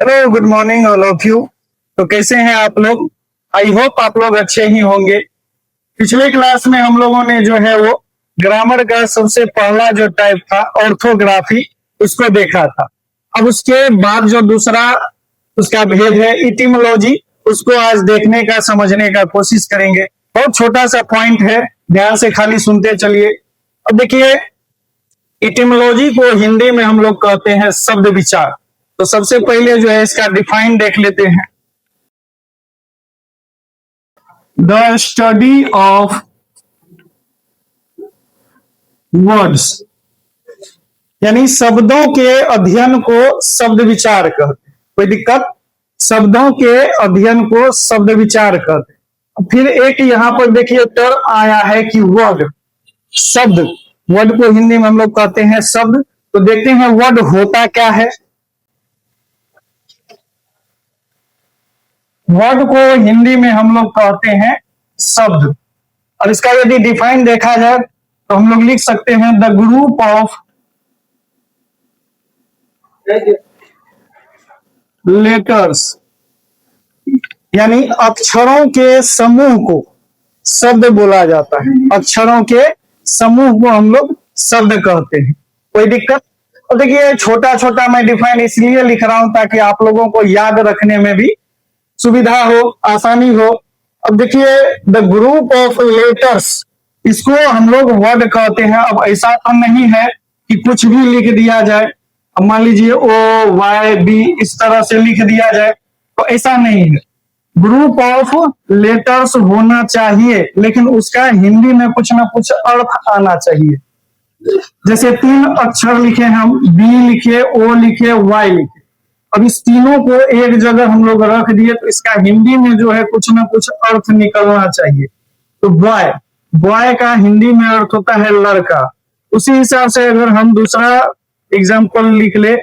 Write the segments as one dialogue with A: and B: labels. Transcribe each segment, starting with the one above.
A: Hello, good morning all of you. तो कैसे हैं आप लोग? आई होप आप लोग अच्छे ही होंगे। पिछले क्लास में हम लोगों ने जो है वो ग्रामर का सबसे पहला जो टाइप था ऑर्थोग्राफी, उसको देखा था। अब उसके बाद जो दूसरा उसका भेद है इटिमोलॉजी, उसको आज देखने का समझने का कोशिश करेंगे। बहुत छोटा सा पॉइंट है, ध्यान से खाली सुनते चलिए। अब देखिए, इटिमोलॉजी को हिंदी में हम लोग कहते हैं शब्द विचार। तो सबसे पहले जो है इसका डिफाइन देख लेते हैं। द स्टडी ऑफ वर्ड्स, यानी शब्दों के अध्ययन को शब्द विचार कहते हैं। कोई दिक्कत? शब्दों के अध्ययन को शब्द विचार कहते हैं। फिर एक यहां पर देखिए टर्म आया है कि वर्ड, शब्द। वर्ड को हिंदी में हम लोग कहते हैं शब्द। तो देखते हैं वर्ड होता क्या है। वर्ड को हिंदी में हम लोग कहते हैं शब्द। और इसका यदि डिफाइन देखा जाए तो हम लोग लिख सकते हैं द ग्रुप ऑफ लेटर्स, यानी अक्षरों के समूह को शब्द बोला जाता है। अक्षरों के समूह को हम लोग शब्द कहते हैं। कोई दिक्कत? और देखिए, छोटा छोटा मैं डिफाइन इसलिए लिख रहा हूं ताकि आप लोगों को याद रखने में भी सुविधा हो, आसानी हो। अब देखिए, द ग्रुप ऑफ लेटर्स, इसको हम लोग वर्ड कहते हैं। अब ऐसा तो नहीं है कि कुछ भी लिख दिया जाए। अब मान लीजिए ओ वाई बी इस तरह से लिख दिया जाए, तो ऐसा नहीं है। ग्रुप ऑफ लेटर्स होना चाहिए, लेकिन उसका हिंदी में कुछ ना कुछ अर्थ आना चाहिए। जैसे 3 अक्षर लिखे हम, बी लिखे, ओ लिखे, वाई लिखे। अब इस तीनों को एक जगह हम लोग रख दिए तो इसका हिंदी में जो है कुछ ना कुछ अर्थ निकलना चाहिए। तो बॉय, बॉय का हिंदी में अर्थ होता है लड़का। उसी हिसाब से अगर हम दूसरा एग्जाम्पल लिख ले,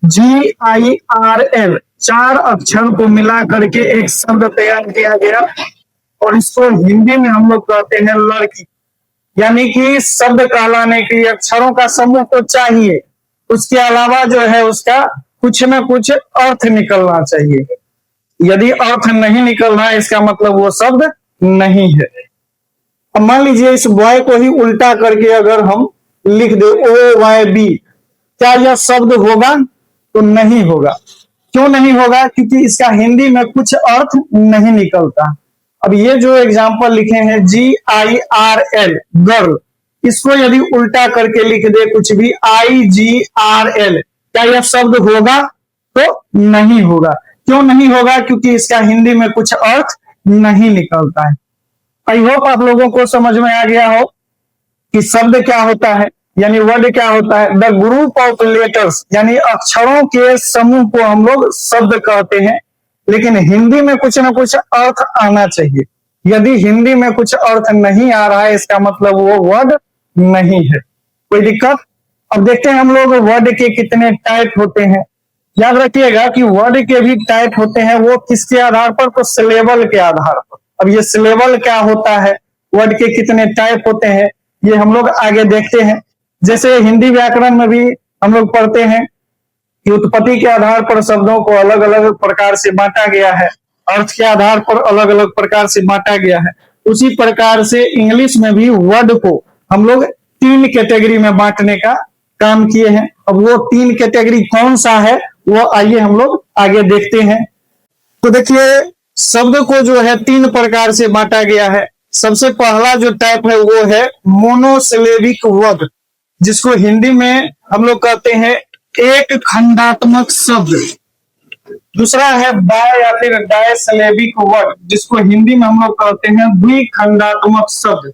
A: GIRL, 4 अक्षर को मिला करके एक शब्द तैयार किया गया और इसको हिंदी में हम लोग कहते हैं लड़की। यानी कि शब्द कहलाने के लिए अक्षरों का समूह तो चाहिए, उसके अलावा जो है उसका कुछ ना कुछ अर्थ निकलना चाहिए। यदि अर्थ नहीं निकल रहा है, इसका मतलब वो शब्द नहीं है। अब मान लीजिए इस बॉय को ही उल्टा करके अगर हम लिख दे OYB, क्या यह शब्द होगा? तो नहीं होगा। क्यों नहीं होगा? क्योंकि इसका हिंदी में कुछ अर्थ नहीं निकलता। अब ये जो एग्जाम्पल लिखे हैं GIRL, गर्ल, इसको यदि उल्टा करके लिख दे कुछ भी IGRL, क्या यह शब्द होगा? तो नहीं होगा। क्यों नहीं होगा? क्योंकि इसका हिंदी में कुछ अर्थ नहीं निकलता है। आई होप आप लोगों को समझ में आ गया हो कि शब्द क्या होता है, यानी वर्ड क्या होता है। द ग्रुप ऑफ लेटर्स, यानी अक्षरों के समूह को हम लोग शब्द कहते हैं, लेकिन हिंदी में कुछ ना कुछ अर्थ आना चाहिए। यदि हिंदी में कुछ अर्थ नहीं आ रहा है, इसका मतलब वो वर्ड नहीं है। कोई दिक्कत? अब देखते हैं हम लोग वर्ड के कितने टाइप होते हैं। याद रखिएगा कि वर्ड के भी टाइप होते हैं, वो किसके आधार पर? तो सिलेबल के आधार पर। अब ये सिलेबल क्या होता है, वर्ड के कितने टाइप होते हैं, ये हम लोग आगे देखते हैं। जैसे हिंदी व्याकरण में भी हम लोग पढ़ते हैं कि उत्पत्ति के आधार पर शब्दों को अलग अलग प्रकार से बांटा गया है, अर्थ के आधार पर अलग अलग प्रकार से बांटा गया है। उसी प्रकार से इंग्लिश में भी वर्ड को हम लोग 3 कैटेगरी में बांटने का काम किए हैं। अब वो 3 कैटेगरी कौन सा है, वो आइए हम लोग आगे देखते हैं। तो देखिए, शब्द को जो है 3 प्रकार से बांटा गया है। सबसे पहला जो टाइप है वो है मोनोसिलेबिक वर्ड, जिसको हिंदी में हम लोग कहते हैं एक खंडात्मक शब्द। दूसरा है बाय या फिर डायसिलेबिक वर्ड, जिसको हिंदी में हम लोग कहते हैं द्विखंडात्मक शब्द।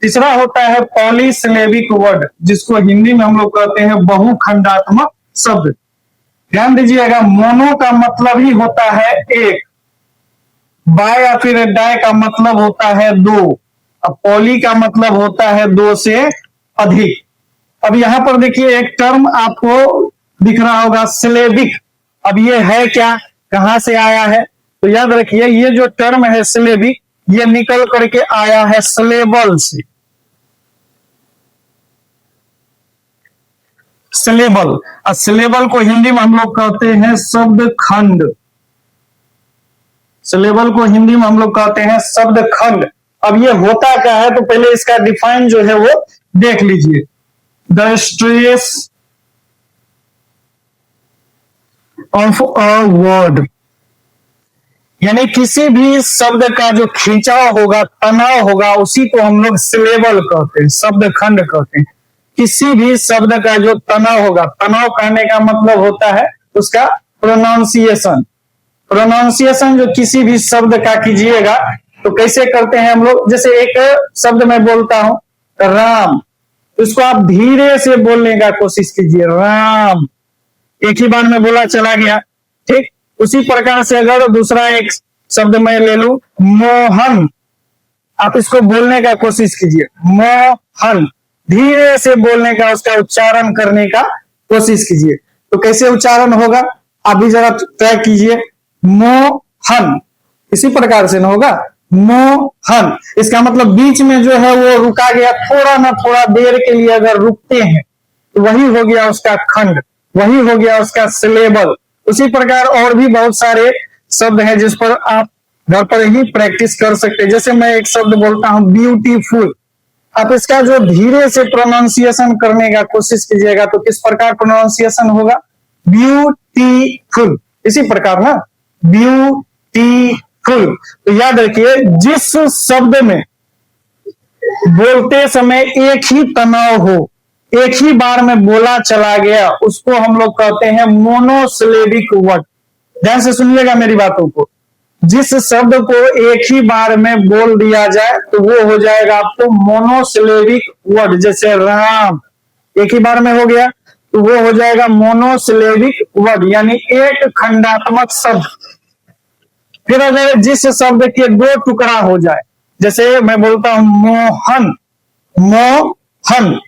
A: तीसरा होता है पॉलीसिलेबिक वर्ड, जिसको हिंदी में हम लोग कहते हैं बहुखंडात्मक शब्द। ध्यान दीजिएगा, मोनो का मतलब ही होता है एक, बाय या फिर डाय का मतलब होता है 2, अब पॉली का मतलब होता है 2 से अधिक। अब यहां पर देखिए एक टर्म आपको दिख रहा होगा सिलेबिक। अब ये है क्या, कहां से आया है? तो याद रखिए, ये जो टर्म है सिलेबिक, ये निकल करके आया है सिलेबल से। सिलेबल। और सिलेबल को हिंदी में हम लोग कहते हैं शब्द खंड। सिलेबल को हिंदी में हम लोग कहते हैं शब्द खंड। अब ये होता क्या है, तो पहले इसका डिफाइन जो है वो देख लीजिए। The stress of a word, यानी किसी भी शब्द का जो खिंचाव होगा, तनाव होगा, उसी को हम लोग सिलेबल कहते हैं, शब्द खंड कहते हैं। किसी भी शब्द का जो तनाव होगा, तनाव कहने का मतलब होता है उसका प्रोनाउंसिएशन। प्रोनाउंसिएशन जो किसी भी शब्द का कीजिएगा तो कैसे करते हैं हम लोग, जैसे एक शब्द मैं बोलता हूं राम, उसको आप धीरे से बोलने का कोशिश कीजिए, राम, एक ही बार में बोला चला गया, ठीक। उसी प्रकार से अगर दूसरा एक शब्द मैं ले लूं मोहन, आप इसको बोलने का कोशिश कीजिए, मोहन, धीरे से बोलने का, उसका उच्चारण करने का कोशिश कीजिए। तो कैसे उच्चारण होगा, आप भी जरा ट्राई कीजिए, मोहन, इसी प्रकार से ना होगा, मोहन। इसका मतलब बीच में जो है वो रुका गया, थोड़ा ना थोड़ा देर के लिए अगर रुकते हैं तो वही हो गया उसका खंड, वही हो गया उसका सिलेबल। उसी प्रकार और भी बहुत सारे शब्द हैं जिस पर आप घर पर ही प्रैक्टिस कर सकते हैं। जैसे मैं एक शब्द बोलता हूं ब्यूटीफुल, आप इसका जो धीरे से प्रोनाउंसिएशन करने का कोशिश कीजिएगा तो किस प्रकार प्रोनाउंसिएशन होगा, ब्यूटीफुल, इसी प्रकार ना, ब्यूटीफुल। तो याद रखिए, जिस शब्द में बोलते समय एक ही तनाव हो, एक ही बार में बोला चला गया, उसको हम लोग कहते हैं मोनोसिलेबिक वर्ड। ध्यान से सुनिएगा मेरी बातों को। जिस शब्द को एक ही बार में बोल दिया जाए तो वो हो जाएगा आपको मोनोसिलेबिक वर्ड। जैसे राम एक ही बार में हो गया तो वो हो जाएगा मोनोसिलेबिक वर्ड, यानी एक खंडात्मक शब्द। फिर अगर जिस शब्द के दो टुकड़ा हो जाए, जैसे मैं बोलता हूं मोहन, मोहन,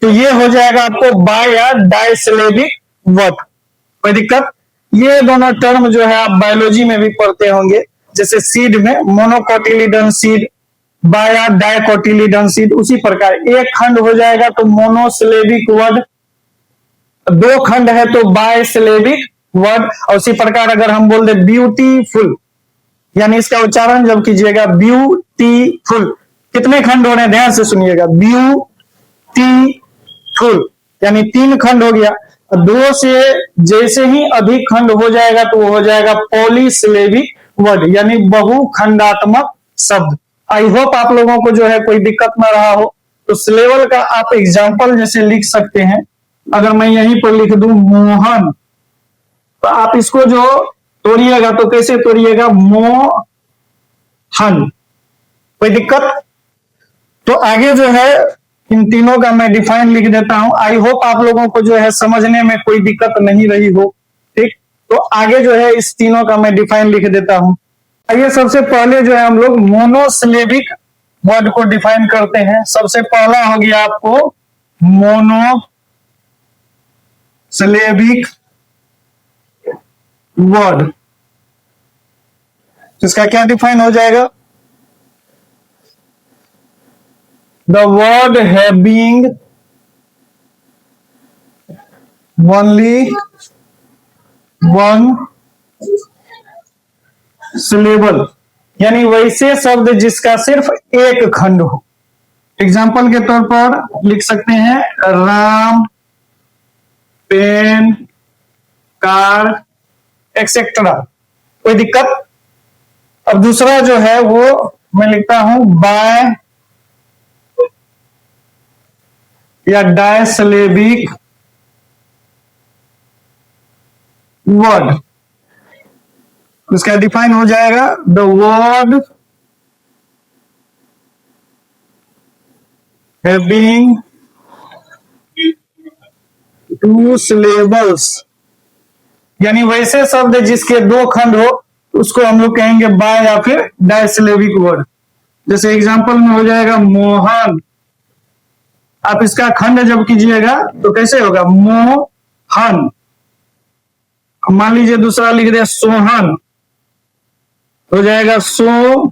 A: तो ये हो जाएगा आपको बाय या डाइसिलेबिक वर्ड। कोई दिक्कत, ये दोनों टर्म जो है आप बायोलॉजी में भी पढ़ते होंगे। जैसे सीड में monocotyledon seed, bye dicotyledon seed, उसी प्रकार एक खंड हो जाएगा तो मोनोसिलेबिक वर्ड, दो खंड है तो बायसिलेबिक वर्ड। और उसी प्रकार अगर हम बोल दे ब्यूटीफुल, यानी इसका उच्चारण जब कीजिएगा ब्यूटीफुल, कितने खंड हो रहे हैं, ध्यान से सुनिएगा, ब्यूटीफुल, यानी तीन खंड हो गया। दो से जैसे ही अधिक खंड हो जाएगा तो वो हो जाएगा पॉलीसिलेबिक वर्ड, यानी बहुखंडात्मक शब्द। आई होप आप लोगों को जो है कोई दिक्कत ना रहा हो। तो सिलेबल का आप एग्जाम्पल जैसे लिख सकते हैं, अगर मैं यहीं पर लिख दूं मोहन, तो आप इसको जो तोड़िएगा तो कैसे तोड़िएगा, मोहन। कोई दिक्कत, तो आगे जो है इन तीनों का मैं डिफाइन लिख देता हूं। आई होप आप लोगों को जो है समझने में कोई दिक्कत नहीं रही हो, ठीक। तो आगे जो है इस तीनों का मैं डिफाइन लिख देता हूं। आइए सबसे पहले जो है हम लोग मोनोसिलेबिक वर्ड को डिफाइन करते हैं। सबसे पहला हो गया आपको मोनोसिलेबिक वर्ड, इसका क्या डिफाइन हो जाएगा, the word having only one syllable, यानी वैसे शब्द जिसका सिर्फ एक खंड हो। एग्जाम्पल के तौर पर लिख सकते हैं राम, पेन, कार, एक्सेट्रा। कोई दिक्कत। अब दूसरा जो है वो मैं लिखता हूं बाय या डायसिलेबिक वर्ड, उसका डिफाइन हो जाएगा the word having two syllables, यानी वैसे शब्द जिसके दो खंड हो उसको हम लोग कहेंगे बाय या फिर डायसिलेबिक वर्ड। जैसे एग्जांपल में हो जाएगा मोहन, आप इसका खंड जब कीजिएगा तो कैसे होगा, मोहन। मान लीजिए दूसरा लिख दिया सोहन, हो जाएगा सोहन।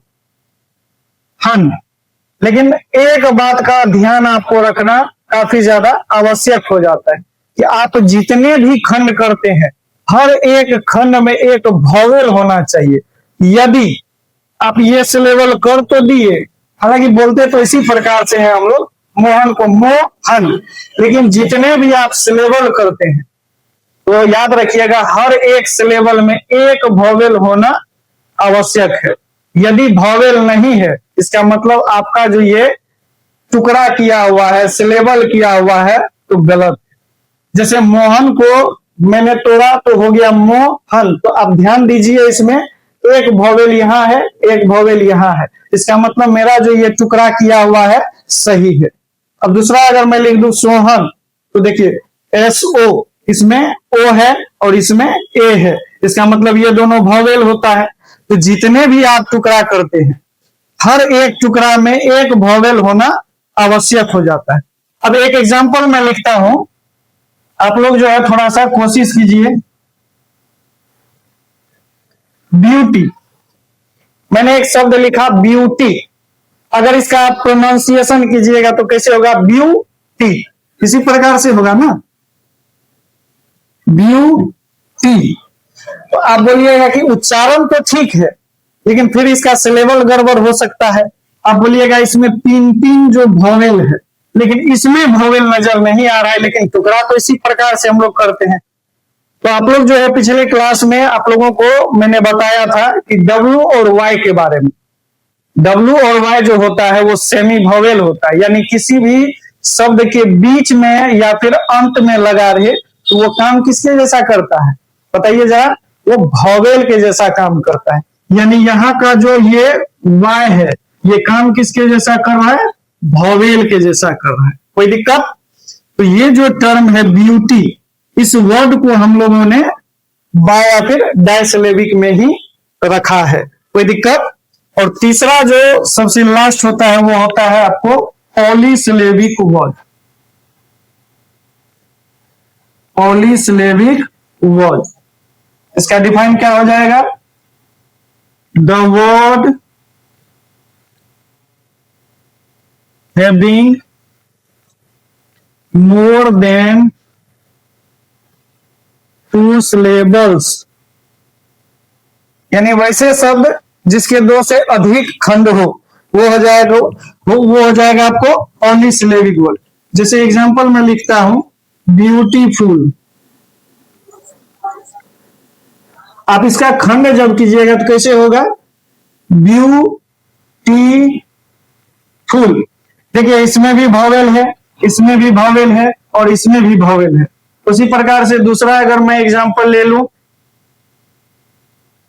A: लेकिन एक बात का ध्यान आपको रखना काफी ज्यादा आवश्यक हो जाता है, कि आप जितने भी खंड करते हैं हर एक खंड में एक वॉवेल होना चाहिए। यदि आप ये सिलेबल कर तो दिए, हालांकि बोलते तो इसी प्रकार से है हम लोग मोहन को मोहन, लेकिन जितने भी आप सिलेबल करते हैं तो याद रखिएगा हर एक सिलेबल में एक वॉवेल होना आवश्यक है। यदि वॉवेल नहीं है इसका मतलब आपका जो ये टुकड़ा किया हुआ है, सिलेबल किया हुआ है तो गलत है। जैसे मोहन को मैंने तोड़ा तो हो गया मोहन, तो आप ध्यान दीजिए इसमें एक वॉवेल यहाँ है, एक वॉवेल यहाँ है, इसका मतलब मेरा जो ये टुकड़ा किया हुआ है सही है। अब दूसरा अगर मैं लिख दूं सोहन तो देखिए SO, इसमें O है और इसमें A है, इसका मतलब ये दोनों वॉवेल होता है। तो जितने भी आप टुकड़ा करते हैं हर एक टुकड़ा में एक वॉवेल होना आवश्यक हो जाता है। अब एक एग्जांपल मैं लिखता हूं, आप लोग जो है थोड़ा सा कोशिश कीजिए। ब्यूटी, मैंने एक शब्द लिखा ब्यूटी, अगर इसका आप प्रोनाउंसिएशन कीजिएगा तो कैसे होगा? ब्यूटी, इसी प्रकार से होगा ना, ब्यूटी। तो आप बोलिएगा कि उच्चारण तो ठीक है लेकिन फिर इसका सिलेबल गड़बड़ हो सकता है। आप बोलिएगा इसमें 3 जो वॉवेल है लेकिन इसमें वॉवेल नजर नहीं आ रहा है, लेकिन टुकड़ा तो इसी प्रकार से हम लोग करते हैं। तो आप लोग जो है पिछले क्लास में आप लोगों को मैंने बताया था कि W और Y के बारे में। W और Y जो होता है वो सेमी वॉवेल होता है, यानी किसी भी शब्द के बीच में या फिर अंत में लगा रहे तो वो काम किसके जैसा करता है बताइए जरा? वो वॉवेल के जैसा काम करता है। यानी यहाँ का जो ये Y है ये काम किसके जैसा कर रहा है? वॉवेल के जैसा कर रहा है। कोई दिक्कत? तो ये जो टर्म है ब्यूटी, इस वर्ड को हम लोगों ने बाय या फिर डायसिलेबिक में ही रखा है। कोई दिक्कत? और तीसरा जो सबसे लास्ट होता है वो होता है आपको पॉलीसिलेबिक वर्ड। पॉलीसिलेबिक वर्ड, इसका डिफाइन क्या हो जाएगा? The word having more than 2 syllables, यानी वैसे शब्द जिसके 2 से अधिक खंड हो वो हो जाएगा, वो हो जाएगा आपको पॉलीसिलेबिक वर्ड। जैसे एग्जांपल में लिखता हूं ब्यूटीफुल, आप इसका खंड जब कीजिएगा तो कैसे होगा? ब्यूटीफुल। देखिए इसमें भी वॉवेल है, इसमें भी वॉवेल है और इसमें भी वॉवेल है। उसी प्रकार से दूसरा अगर मैं एग्जांपल ले लूं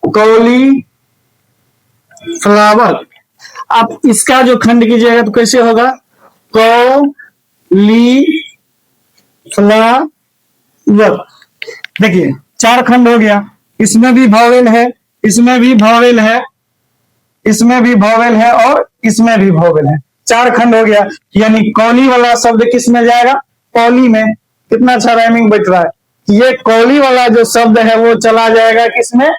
A: कॉली फ्लावर, आप इसका जो खंड कीजिएगा तो कैसे होगा? कॉली फ्लावर। देखिए 4 खंड हो गया, इसमें भी वॉवेल है, इसमें भी वॉवेल है, इसमें भी वॉवेल है और इसमें भी वॉवेल है। 4 खंड हो गया, यानी कॉली वाला शब्द किस में जाएगा? कॉली में। कितना अच्छा राइमिंग बच रहा है। ये कॉली वाला जो शब्द है वो चला जाएगा किसमें?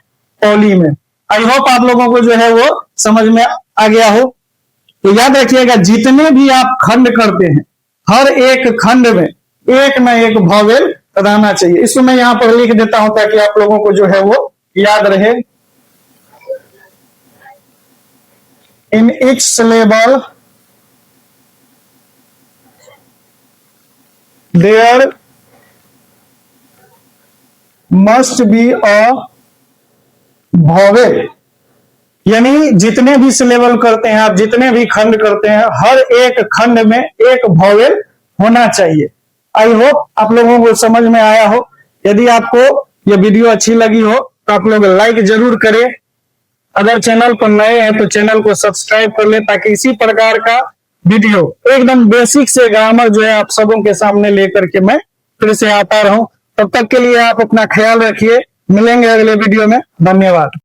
A: कॉली में। आई होप आप लोगों को जो है वो समझ में आ गया हो। तो याद रखिएगा जितने भी आप खंड करते हैं हर एक खंड में एक ना एक वॉवेल रहना चाहिए। इसको मैं यहां पर लिख देता हूं ताकि आप लोगों को जो है वो याद रहे। इन each syllable there must be a vowel, यानी जितने भी सिलेबल करते हैं आप, जितने भी खंड करते हैं हर एक खंड में एक वॉवेल होना चाहिए। आई होप आप लोगों को समझ में आया हो। यदि आपको ये वीडियो अच्छी लगी हो तो आप लोग लाइक जरूर करें। अगर चैनल पर नए हैं तो चैनल को सब्सक्राइब कर ले ताकि इसी प्रकार का वीडियो एकदम बेसिक से ग्रामर जो है आप सबों के सामने लेकर के मैं फिर से आता रहूं। तब तक के लिए आप अपना ख्याल रखिए, मिलेंगे अगले वीडियो में। धन्यवाद।